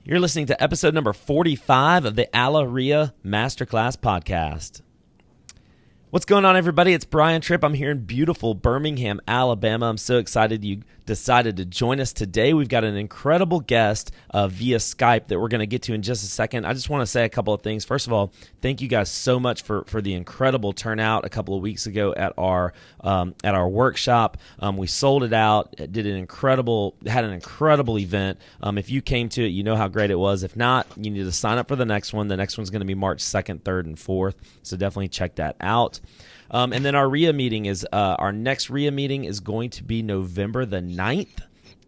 You're listening to episode number 45 of the AlaREIA Master Class Podcast. What's going on, everybody? It's Brian Trippe. I'm here in beautiful Birmingham, Alabama. I'm so excited you decided to join us today. We've got an incredible guest via Skype that we're going to get to in just a second. I just want to say a couple of things. First of all, thank you guys so much for the incredible turnout a couple of weeks ago at our workshop. We sold it out. It had an incredible event. If you came to it, you know how great it was. If not, you need to sign up for the next one. The next one's going to be March 2nd, 3rd, and 4th. So definitely check that out. And then our REIA meeting our next REIA meeting is going to be November the 9th.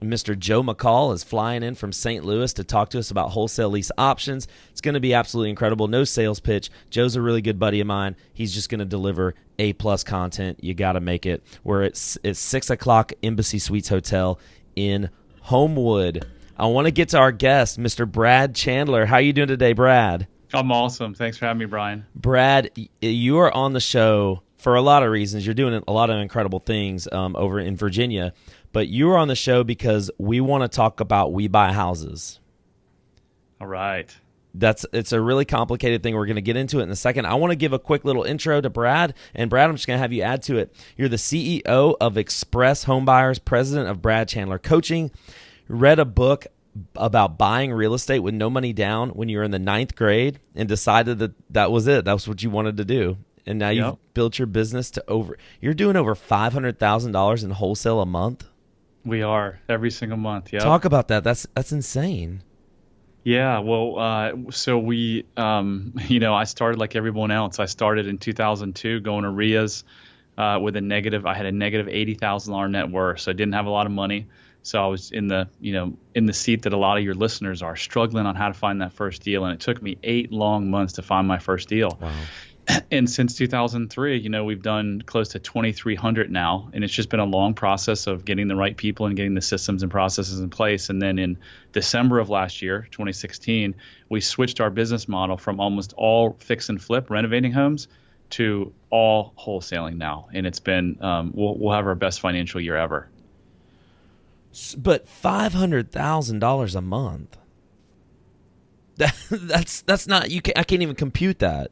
Mr. Joe McCall is flying in from St. Louis to talk to us about wholesale lease options. It's going to be absolutely incredible. No sales pitch. Joe's a really good buddy of mine. He's just going to deliver A-plus content. You got to make it. It's 6 o'clock Embassy Suites Hotel in Homewood. I want to get to our guest, Mr. Brad Chandler. How are you doing today, Brad? I'm awesome. Thanks for having me, Brian. Brad, you are on the show for a lot of reasons. You're doing a lot of incredible things over in Virginia, but you are on the show because we want to talk about We Buy Houses. All right. It's a really complicated thing. We're going to get into it in a second. I want to give a quick little intro to Brad, and Brad, I'm just going to have you add to it. You're the CEO of Express Homebuyers, president of Brad Chandler Coaching. Read a book about buying real estate with no money down when you were in the 9th grade and decided that was it. That was what you wanted to do. And now you've built your business to you're doing over $500,000 in wholesale a month. We are every single month. Yeah. Talk about that. That's insane. Yeah. Well, so we, I started like everyone else. I started in 2002 going to REIAs with I had a negative $80,000 net worth. So I didn't have a lot of money. So I was in the seat that a lot of your listeners are, struggling on how to find that first deal. And it took me 8 long months to find my first deal. Wow. And since 2003, we've done close to 2,300 now. And it's just been a long process of getting the right people and getting the systems and processes in place. And then in December of last year, 2016, we switched our business model from almost all fix and flip renovating homes to all wholesaling now. And it's been, we'll have our best financial year ever. But $500,000 a month. That's not I can't even compute that.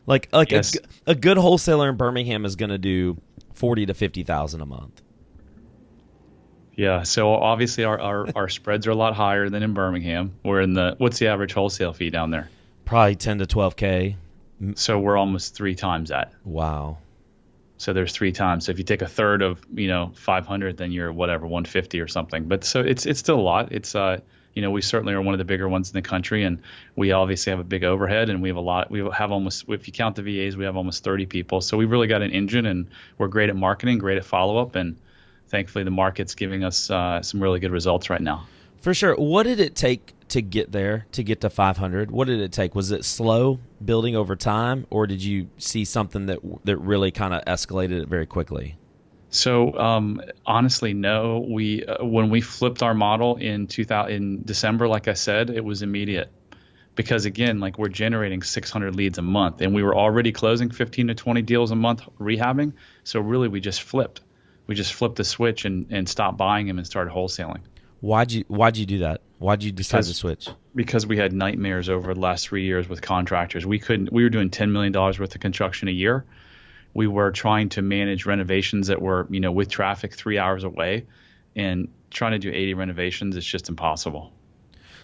Like yes. a good wholesaler in Birmingham is going to do $40,000 to $50,000 a month. Yeah. So obviously our spreads are a lot higher than in Birmingham. What's the average wholesale fee down there? Probably 10 to 12K. So we're almost 3 times that. Wow. So there's 3 times. So if you take a third of 500, then you're 150 or something. But so it's still a lot. It's we certainly are one of the bigger ones in the country, and we obviously have a big overhead, and we have a lot. We have almost, if you count the VAs, we have almost 30 people. So we've really got an engine, and we're great at marketing, great at follow up, and thankfully the market's giving us some really good results right now. For sure. What did it take to get there, to get to 500? What did it take? Was it slow building over time, or did you see something that really kind of escalated it very quickly? So honestly, no. We when we flipped our model in December, like I said, it was immediate, because again, like we're generating 600 leads a month, and we were already closing 15 to 20 deals a month rehabbing. So really, we just flipped the switch and stopped buying them and started wholesaling. Why'd you do that? Why'd you decide to switch? Because we had nightmares over the last 3 years with contractors. We were doing $10 million worth of construction a year. We were trying to manage renovations that were, with traffic 3 hours away, and trying to do 80 renovations is just impossible.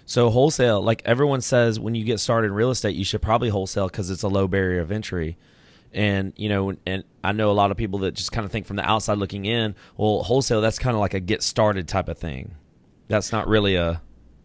So wholesale, like everyone says, when you get started in real estate, you should probably wholesale because it's a low barrier of entry. And, and I know a lot of people that just kind of think from the outside looking in, well, wholesale, that's kind of like a get started type of thing. That's not really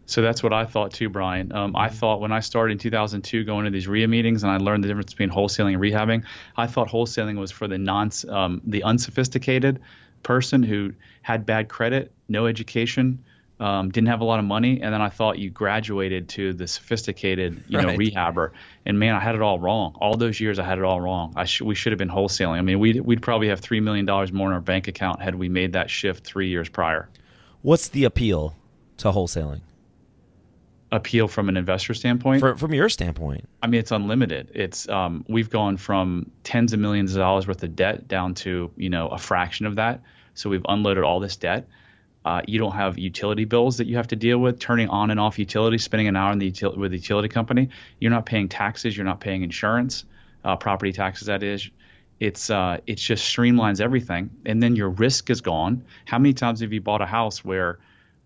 So that's what I thought too, Brian. I thought when I started in 2002 going to these REIA meetings and I learned the difference between wholesaling and rehabbing, I thought wholesaling was for the unsophisticated person who had bad credit, no education, didn't have a lot of money. And then I thought you graduated to the sophisticated, right, rehabber. And man, I had it all wrong. All those years I had it all wrong. We should have been wholesaling. I mean, we'd probably have $3 million more in our bank account had we made that shift 3 years prior. What's the appeal to wholesaling? Appeal from an investor standpoint? From your standpoint? I mean, it's unlimited. It's we've gone from tens of millions of dollars worth of debt down to a fraction of that. So we've unloaded all this debt. You don't have utility bills that you have to deal with, turning on and off utilities, spending an hour with the utility company. You're not paying taxes. You're not paying insurance, property taxes, that is. It just streamlines everything, and then your risk is gone. How many times have you bought a house where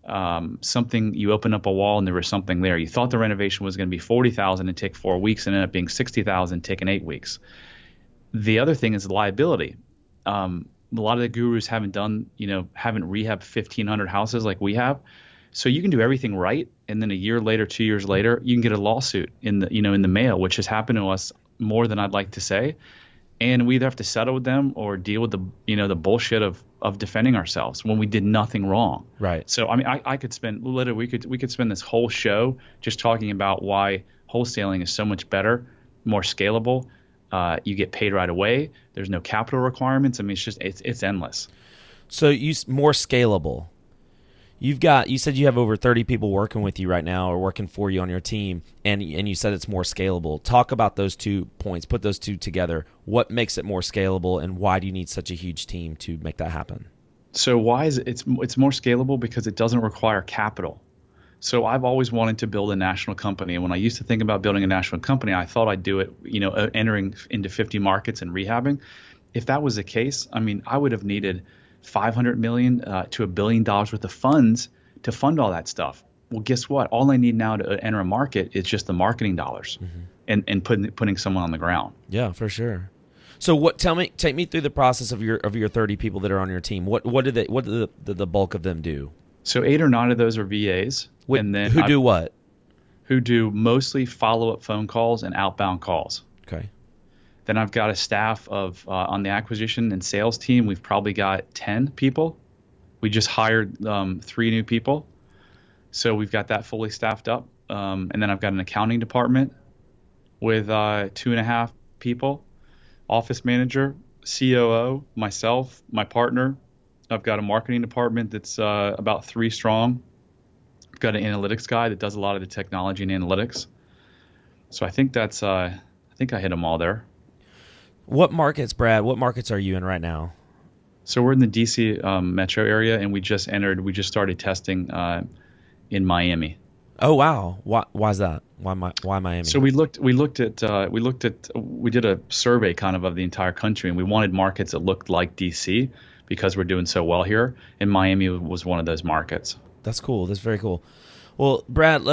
you open up a wall and there was something there? You thought the renovation was going to be $40,000 and take 4 weeks, and ended up being $60,000 taking 8 weeks. The other thing is liability. A lot of the gurus haven't rehabbed 1,500 houses like we have. So you can do everything right, and then a year later, 2 years later, you can get a lawsuit in the mail, which has happened to us more than I'd like to say. And we either have to settle with them or deal with the bullshit of defending ourselves when we did nothing wrong. Right. So I mean, I could spend literally we could spend this whole show just talking about why wholesaling is so much better, more scalable. You get paid right away. There's no capital requirements. I mean, it's endless. So more scalable. You said you have over 30 people working with you right now or working for you on your team, and you said it's more scalable. Talk about those 2 points. Put those two together. What makes it more scalable, and why do you need such a huge team to make that happen? So why is it's more scalable? Because it doesn't require capital. So I've always wanted to build a national company. And when I used to think about building a national company, I thought I'd do it, entering into 50 markets and rehabbing. If that was the case, I mean, I would have needed $500 million to $1 billion worth of funds to fund all that stuff. Well, guess what? All I need now to enter a market is just the marketing dollars and putting someone on the ground. Yeah, for sure. So take me through the process of your 30 people that are on your team. What do the bulk of them do? So 8 or 9 of those are VAs. And then who do what? Who do mostly follow-up phone calls and outbound calls. Okay. Then I've got a staff of on the acquisition and sales team. We've probably got 10 people. We just hired 3 new people, so we've got that fully staffed up. And then I've got an accounting department with 2.5 people, office manager, COO, myself, my partner. I've got a marketing department that's about 3 strong. I've got an analytics guy that does a lot of the technology and analytics. So I think I hit them all there. What markets, Brad? What markets are you in right now? So we're in the DC metro area, and we just started testing in Miami. Oh wow! Why is that? Why Miami? So we did a survey kind of the entire country, and we wanted markets that looked like DC because we're doing so well here, and Miami was one of those markets. That's cool. That's very cool. Well, Brad,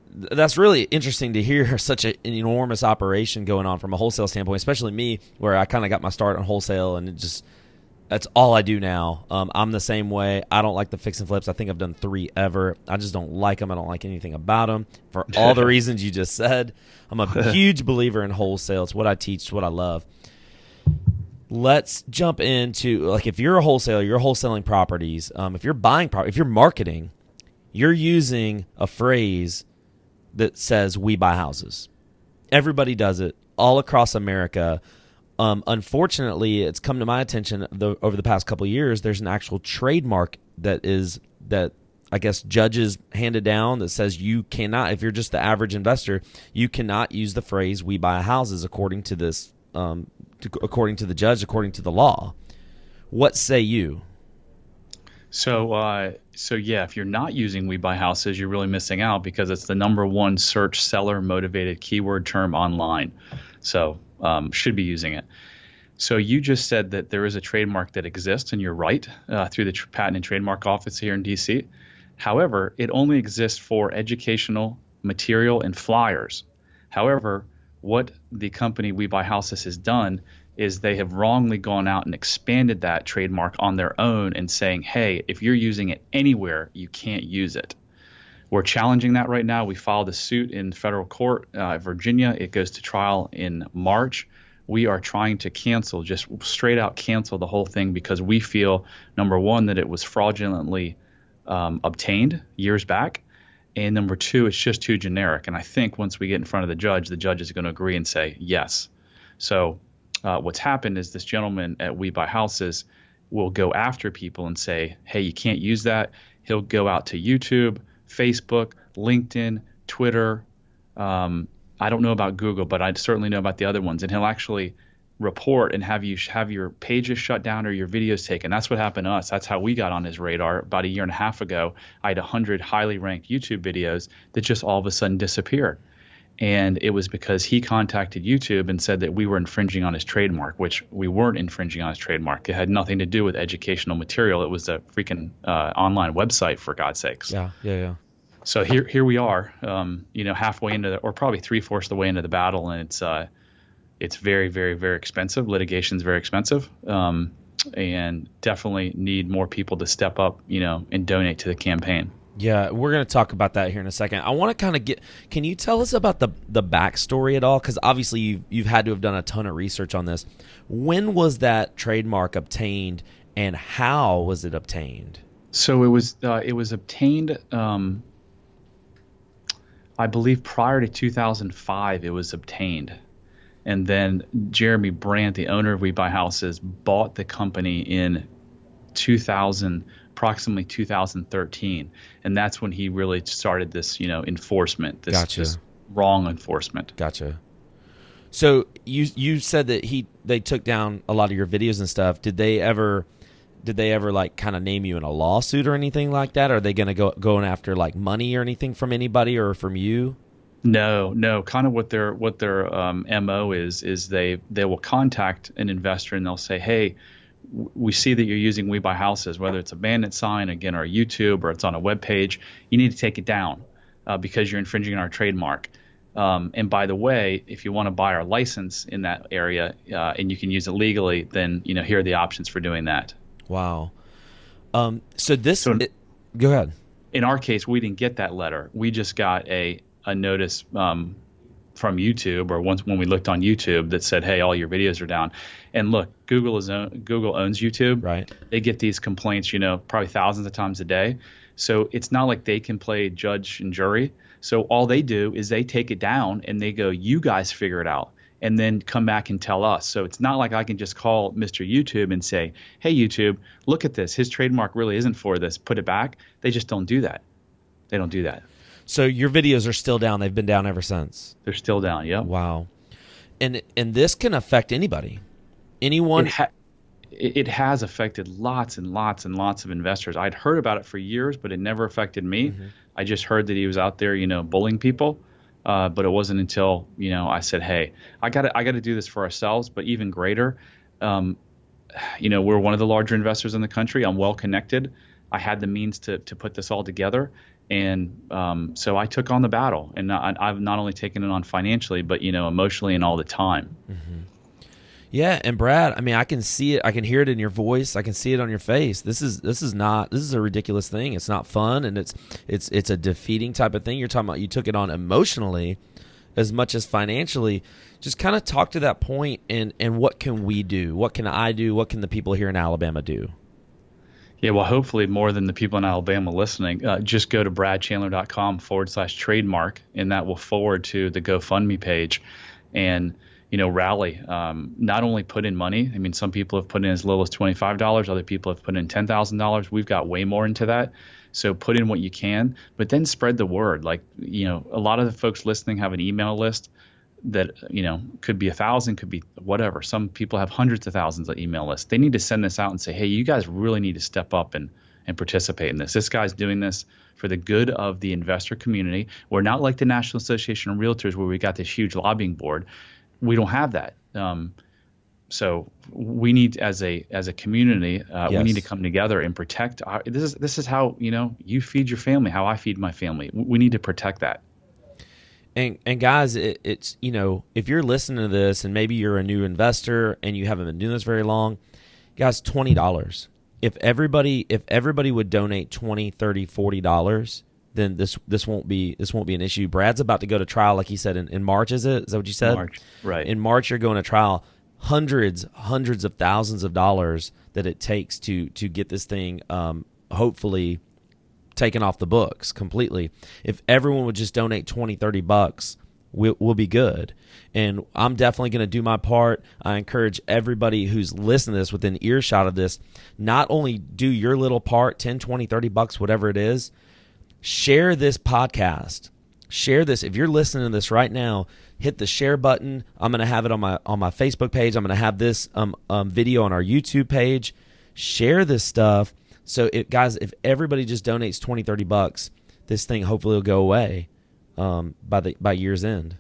that's really interesting to hear such an enormous operation going on from a wholesale standpoint, especially me, where I kind of got my start on wholesale, and that's all I do now. I'm the same way. I don't like the fix and flips. I think I've done 3 ever. I just don't like them. I don't like anything about them for all the reasons you just said. I'm a huge believer in wholesale. It's what I teach. It's what I love. Let's jump into, if you're a wholesaler, you're wholesaling properties. If you're buying property, if you're marketing, you're using a phrase that says "we buy houses." Everybody does it all across America. Unfortunately, it's come to my attention over the past couple of years. There's an actual trademark that I guess judges handed down that says you cannot, if you're just the average investor, you cannot use the phrase "we buy houses" according to this, according to the judge, according to the law. What say you? So yeah, if you're not using "we buy houses," you're really missing out because it's the #1 search seller motivated keyword term online. So should be using it. So you just said that there is a trademark that exists, and you're right, through the Patent and Trademark Office here in DC. However, it only exists for educational material and flyers. However, what the company We Buy Houses has done is they have wrongly gone out and expanded that trademark on their own and saying, hey, if you're using it anywhere, you can't use it. We're challenging that right now. We filed a suit in federal court, Virginia. It goes to trial in March. We are trying to cancel, just straight out cancel the whole thing because we feel, #1, that it was fraudulently obtained years back. And #2, it's just too generic. And I think once we get in front of the judge is going to agree and say yes. So what's happened is this gentleman at We Buy Houses will go after people and say, hey, you can't use that. He'll go out to YouTube, Facebook, LinkedIn, Twitter. I don't know about Google, but I certainly know about the other ones. And he'll actually report and have your pages shut down or your videos taken. That's what happened to us. That's how we got on his radar. About a year and a half ago, I had 100 highly ranked YouTube videos that just all of a sudden disappeared. And it was because he contacted YouTube and said that we were infringing on his trademark, which we weren't infringing on his trademark. It had nothing to do with educational material. It was a freaking online website, for God's sakes. Yeah. So here we are, halfway into or probably 3/4 of the way into the battle, and it's very, very, very expensive. Litigation's very expensive, and definitely need more people to step up, and donate to the campaign. Yeah, we're going to talk about that here in a second. I want to kind of can you tell us about the backstory at all? Because obviously you've had to have done a ton of research on this. When was that trademark obtained, and how was it obtained? So it was obtained, I believe prior to 2005 it was obtained. And then Jeremy Brandt, the owner of We Buy Houses, bought the company in approximately 2013, and that's when he really started this, enforcement, this wrong enforcement. Gotcha. So you said that they took down a lot of your videos and stuff. Did they ever like kind of name you in a lawsuit or anything like that? Are they going to going after like money or anything from anybody or from you? No. Kind of what their MO is they will contact an investor and they'll say, hey, we see that you're using We Buy Houses, whether it's a bandit sign, again, or YouTube, or it's on a web page. You need to take it down because you're infringing on our trademark. And by the way, if you want to buy our license in that area and you can use it legally, then here are the options for doing that. Wow. Go ahead. In our case, we didn't get that letter. We just got a notice from YouTube, or when we looked on YouTube, that said, hey, all your videos are down. And look, Google owns YouTube. Right. They get these complaints, probably thousands of times a day. So it's not like they can play judge and jury. So all they do is they take it down and they go, you guys figure it out, and then come back and tell us. So it's not like I can just call Mr. YouTube and say, hey, YouTube, look at this. His trademark really isn't for this. Put it back. They just don't do that. They don't do that. So your videos are still down. They've been down ever since. They're still down. Yep. Wow. And this can affect anybody. Anyone. It has affected lots and lots and lots of investors. I'd heard about it for years, but it never affected me. Mm-hmm. I just heard that he was out there, bullying people. But it wasn't until, I said, hey, I got to do this for ourselves. But even greater, we're one of the larger investors in the country. I'm well connected. I had the means to put this all together. And so I took on the battle, and I've not only taken it on financially, but, emotionally and all the time. Mm-hmm. Yeah. And Brad, I mean, I can see it. I can hear it in your voice. I can see it on your face. This is a ridiculous thing. It's not fun. And it's a defeating type of thing. You're talking about, you took it on emotionally as much as financially. Just kind of talk to that point, and what can we do? What can I do? What can the people here in Alabama do? Yeah, well, hopefully more than the people in Alabama listening, just go to bradchandler.com/trademark, and that will forward to the GoFundMe page, and rally. Not only put in money. I mean, some people have put in as little as $25. Other people have put in $10,000. We've got way more into that. So put in what you can, but then spread the word. Like, a lot of the folks listening have an email list that, could be 1,000, could be whatever. Some people have hundreds of thousands of email lists. They need to send this out and say, hey, you guys really need to step up and participate in this. This guy's doing this for the good of the investor community. We're not like the National Association of Realtors, where we got this huge lobbying board. We don't have that. So we need, as a community, Yes. we need to come together and protect. This is how you feed your family, how I feed my family. We need to protect that. And guys, it's if you're listening to this and maybe you're a new investor and you haven't been doing this very long, guys, $20. If everybody would donate $20, $30, $40, then this won't be an issue. Brad's about to go to trial, like he said, in March. Is that what you said? March, right. In March, you're going to trial. Hundreds of thousands of dollars that it takes to get this thing hopefully taken off the books completely. If everyone would just donate $20, $30, we'll be good. And I'm definitely going to do my part. I encourage everybody who's listening to this, within earshot of this, not only do your little part, $10, $20, $30, whatever it is, share this podcast. Share this. If you're listening to this right now, hit the share button. I'm going to have it on my Facebook page. I'm going to have this video on our YouTube page. Share this stuff. So, guys, if everybody just donates $20, $30, this thing hopefully will go away by year's end.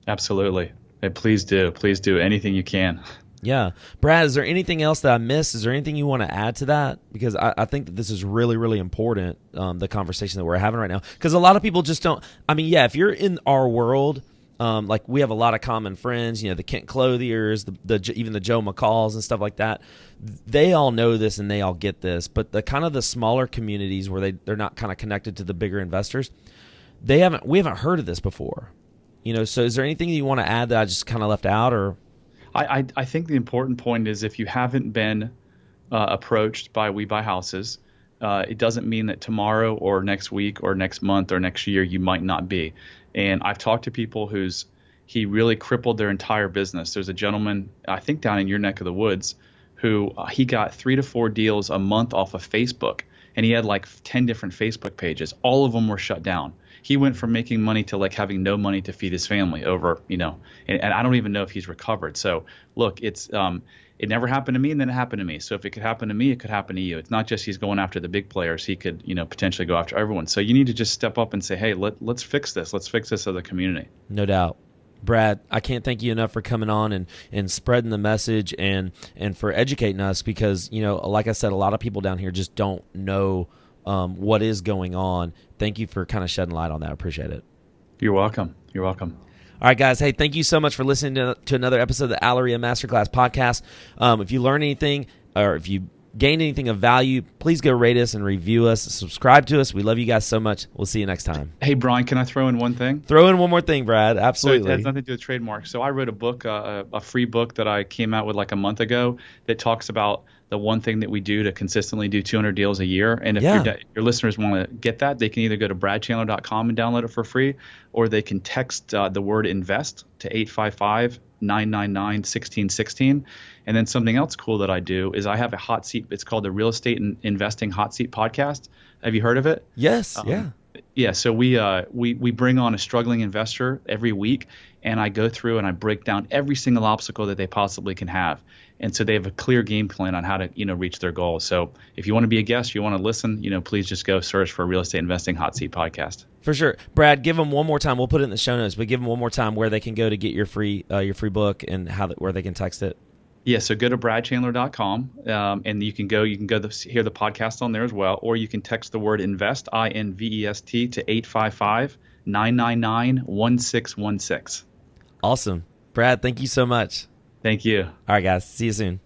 Absolutely. And please do anything you can. Yeah. Brad, is there anything else that I missed? Is there anything you want to add to that? Because I think that this is really, really important, the conversation that we're having right now. Because a lot of people just don't. I mean, yeah, if you're in our world, like we have a lot of common friends, the Kent Clothiers, even the Joe McCalls and stuff like that. They all know this and they all get this. But the kind of the smaller communities where they're not kind of connected to the bigger investors, we haven't heard of this before. So is there anything you want to add that I just kind of left out, or? I think the important point is if you haven't been approached by We Buy Houses, it doesn't mean that tomorrow or next week or next month or next year you might not be. And I've talked to people he really crippled their entire business. There's a gentleman, I think down in your neck of the woods, who he got 3 to 4 deals a month off of Facebook. And he had like 10 different Facebook pages. All of them were shut down. He went from making money to like having no money to feed his family over, and I don't even know if he's recovered. So look, it never happened to me, and then it happened to me. So if it could happen to me, it could happen to you. It's not just he's going after the big players. He could, potentially go after everyone. So you need to just step up and say, hey, let's fix this. Let's fix this as a community. No doubt. Brad, I can't thank you enough for coming on and spreading the message and for educating us, because, like I said, a lot of people down here just don't know what is going on. Thank you for kind of shedding light on that. I appreciate it. You're welcome. You're welcome. All right, guys. Hey, thank you so much for listening to another episode of the AlaREIA Master Class Podcast. If you learn anything or if you gain anything of value, please go rate us and review us. Subscribe to us. We love you guys so much. We'll see you next time. Hey, Brian, can I throw in one thing? Throw in one more thing, Brad. Absolutely. So it has nothing to do with Trademark. So I wrote a book, a free book that I came out with like a month ago that talks about the one thing that we do to consistently do 200 deals a year. And if your listeners want to get that, they can either go to bradchandler.com and download it for free, or they can text the word invest to 855-999-1616. And then something else cool that I do is I have a hot seat. It's called the Real Estate and Investing Hot Seat Podcast. Have you heard of it? Yes. Yeah. Yeah. So we bring on a struggling investor every week, and I go through and I break down every single obstacle that they possibly can have. And so they have a clear game plan on how to, reach their goals. So if you want to be a guest, you want to listen, please just go search for Real Estate Investing Hot Seat Podcast. For sure. Brad, give them one more time. We'll put it in the show notes, but give them one more time where they can go to get your free book and where they can text it. Yeah, so go to bradchandler.com, and you can go hear the podcast on there as well, or you can text the word invest, INVEST, to 855-999-1616. Awesome. Brad, thank you so much. Thank you. All right, guys. See you soon.